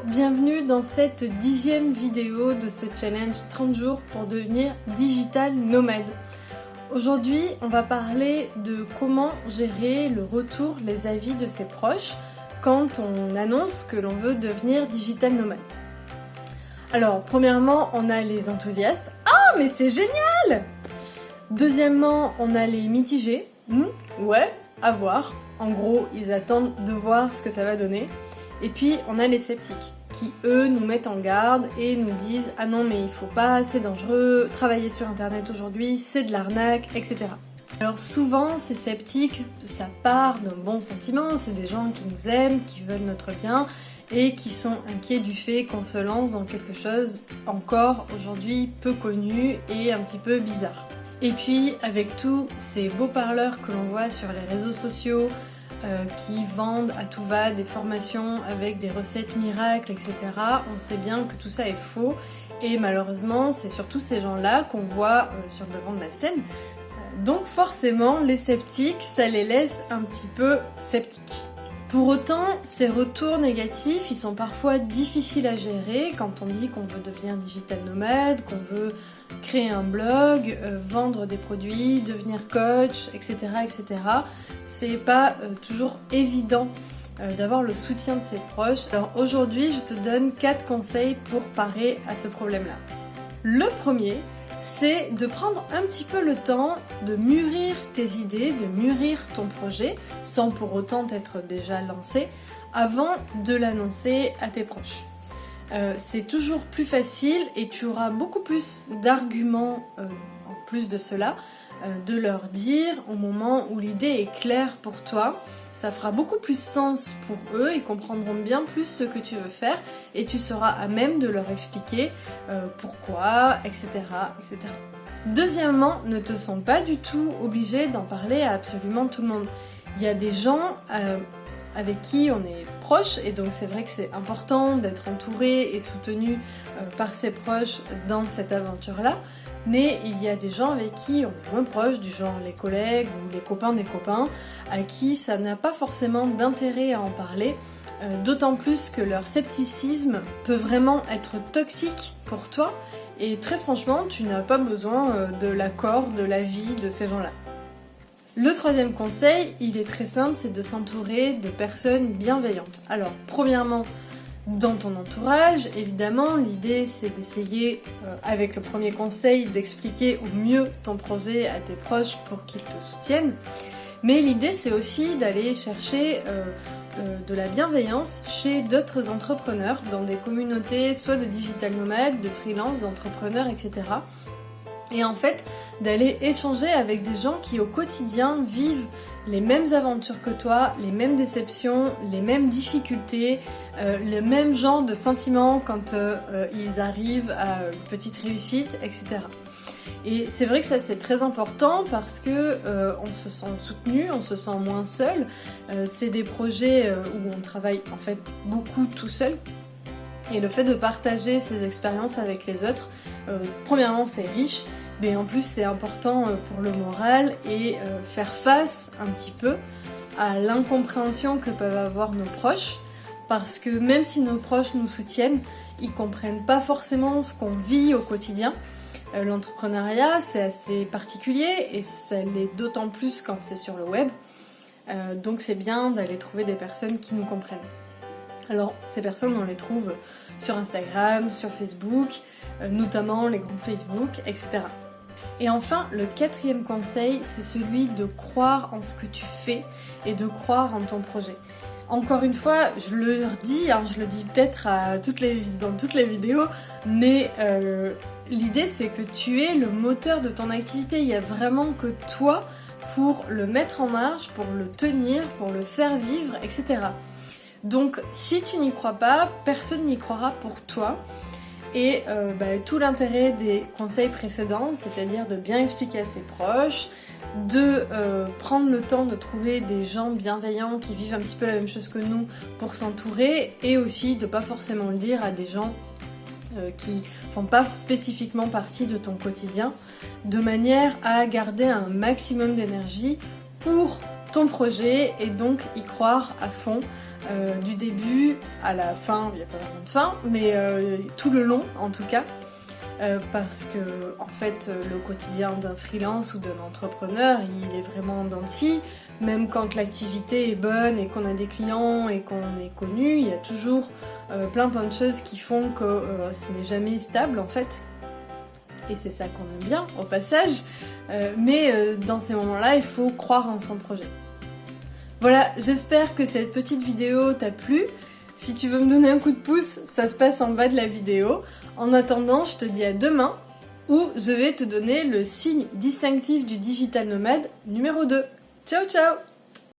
bienvenue dans cette 10e vidéo de ce challenge 30 jours pour devenir digital nomade. Aujourd'hui, on va parler de comment gérer le retour, les avis de ses proches quand on annonce que l'on veut devenir digital nomade. Alors, premièrement, on a les enthousiastes. Ah, mais c'est génial! Deuxièmement, on a les mitigés. Ouais, à voir. En gros, ils attendent de voir ce que ça va donner. Et puis, on a les sceptiques, qui eux nous mettent en garde et nous disent « Ah non, mais il faut pas, c'est dangereux, travailler sur internet aujourd'hui, c'est de l'arnaque, etc. » Alors souvent, ces sceptiques, ça part d'un bon sentiment, c'est des gens qui nous aiment, qui veulent notre bien et qui sont inquiets du fait qu'on se lance dans quelque chose encore aujourd'hui peu connu et un petit peu bizarre. Et puis, avec tous ces beaux parleurs que l'on voit sur les réseaux sociaux, qui vendent à tout va des formations avec des recettes miracles, etc. On sait bien que tout ça est faux et malheureusement c'est surtout ces gens-là qu'on voit sur le devant de la scène. Donc forcément les sceptiques, ça les laisse un petit peu sceptiques. Pour autant, ces retours négatifs, ils sont parfois difficiles à gérer quand on dit qu'on veut devenir digital nomade, qu'on veut créer un blog, vendre des produits, devenir coach, etc. etc. C'est pas toujours évident d'avoir le soutien de ses proches. Alors aujourd'hui, je te donne 4 conseils pour parer à ce problème-là. Le premier, c'est de prendre un petit peu le temps de mûrir tes idées, de mûrir ton projet, sans pour autant t'être déjà lancé, avant de l'annoncer à tes proches. C'est toujours plus facile et tu auras beaucoup plus d'arguments en plus de cela, de leur dire au moment où l'idée est claire pour toi. Ça fera beaucoup plus sens pour eux, ils comprendront bien plus ce que tu veux faire et tu seras à même de leur expliquer pourquoi, etc., etc. Deuxièmement, ne te sens pas du tout obligé d'en parler à absolument tout le monde. Il y a des gens avec qui on est proche et donc c'est vrai que c'est important d'être entouré et soutenu par ses proches dans cette aventure-là. Mais il y a des gens avec qui on est moins proche, du genre les collègues ou les copains des copains, à qui ça n'a pas forcément d'intérêt à en parler, d'autant plus que leur scepticisme peut vraiment être toxique pour toi, et très franchement, tu n'as pas besoin de l'accord, de l'avis de ces gens-là. Le troisième conseil, il est très simple, c'est de s'entourer de personnes bienveillantes. Alors, premièrement, dans ton entourage, évidemment, l'idée c'est d'essayer, avec le premier conseil, d'expliquer au mieux ton projet à tes proches pour qu'ils te soutiennent. Mais l'idée c'est aussi d'aller chercher de la bienveillance chez d'autres entrepreneurs, dans des communautés soit de digital nomades, de freelance, d'entrepreneurs, etc. Et en fait, d'aller échanger avec des gens qui au quotidien vivent les mêmes aventures que toi, les mêmes déceptions, les mêmes difficultés, le même genre de sentiments quand ils arrivent à une petite réussite, etc. Et c'est vrai que ça c'est très important parce que on se sent soutenu, on se sent moins seul. C'est des projets où on travaille en fait beaucoup tout seul. Et le fait de partager ces expériences avec les autres, premièrement c'est riche, mais en plus c'est important pour le moral et faire face un petit peu à l'incompréhension que peuvent avoir nos proches, parce que même si nos proches nous soutiennent, ils comprennent pas forcément ce qu'on vit au quotidien. L'entrepreneuriat c'est assez particulier et ça l'est d'autant plus quand c'est sur le web, donc c'est bien d'aller trouver des personnes qui nous comprennent. Alors ces personnes on les trouve sur Instagram, sur Facebook, notamment les groupes Facebook, etc. Et enfin, le quatrième conseil, c'est celui de croire en ce que tu fais et de croire en ton projet. Encore une fois, je le dis peut-être dans toutes les vidéos, mais l'idée c'est que tu es le moteur de ton activité, il n'y a vraiment que toi pour le mettre en marche, pour le tenir, pour le faire vivre, etc. Donc si tu n'y crois pas, personne n'y croira pour toi. Et tout l'intérêt des conseils précédents, c'est-à-dire de bien expliquer à ses proches, de prendre le temps de trouver des gens bienveillants qui vivent un petit peu la même chose que nous pour s'entourer, et aussi de pas forcément le dire à des gens qui font pas spécifiquement partie de ton quotidien, de manière à garder un maximum d'énergie pour ton projet et donc y croire à fond du début à la fin, il n'y a pas vraiment de fin, mais tout le long en tout cas. Parce que en fait le quotidien d'un freelance ou d'un entrepreneur il est vraiment en dents de scie. Même quand l'activité est bonne et qu'on a des clients et qu'on est connu, il y a toujours plein de choses qui font que ce n'est jamais stable en fait. Et c'est ça qu'on aime bien au passage, mais dans ces moments-là il faut croire en son projet. Voilà, j'espère que cette petite vidéo t'a plu. Si tu veux me donner un coup de pouce, ça se passe en bas de la vidéo. En attendant, je te dis à demain où je vais te donner le signe distinctif du digital nomade numéro 2. Ciao ciao!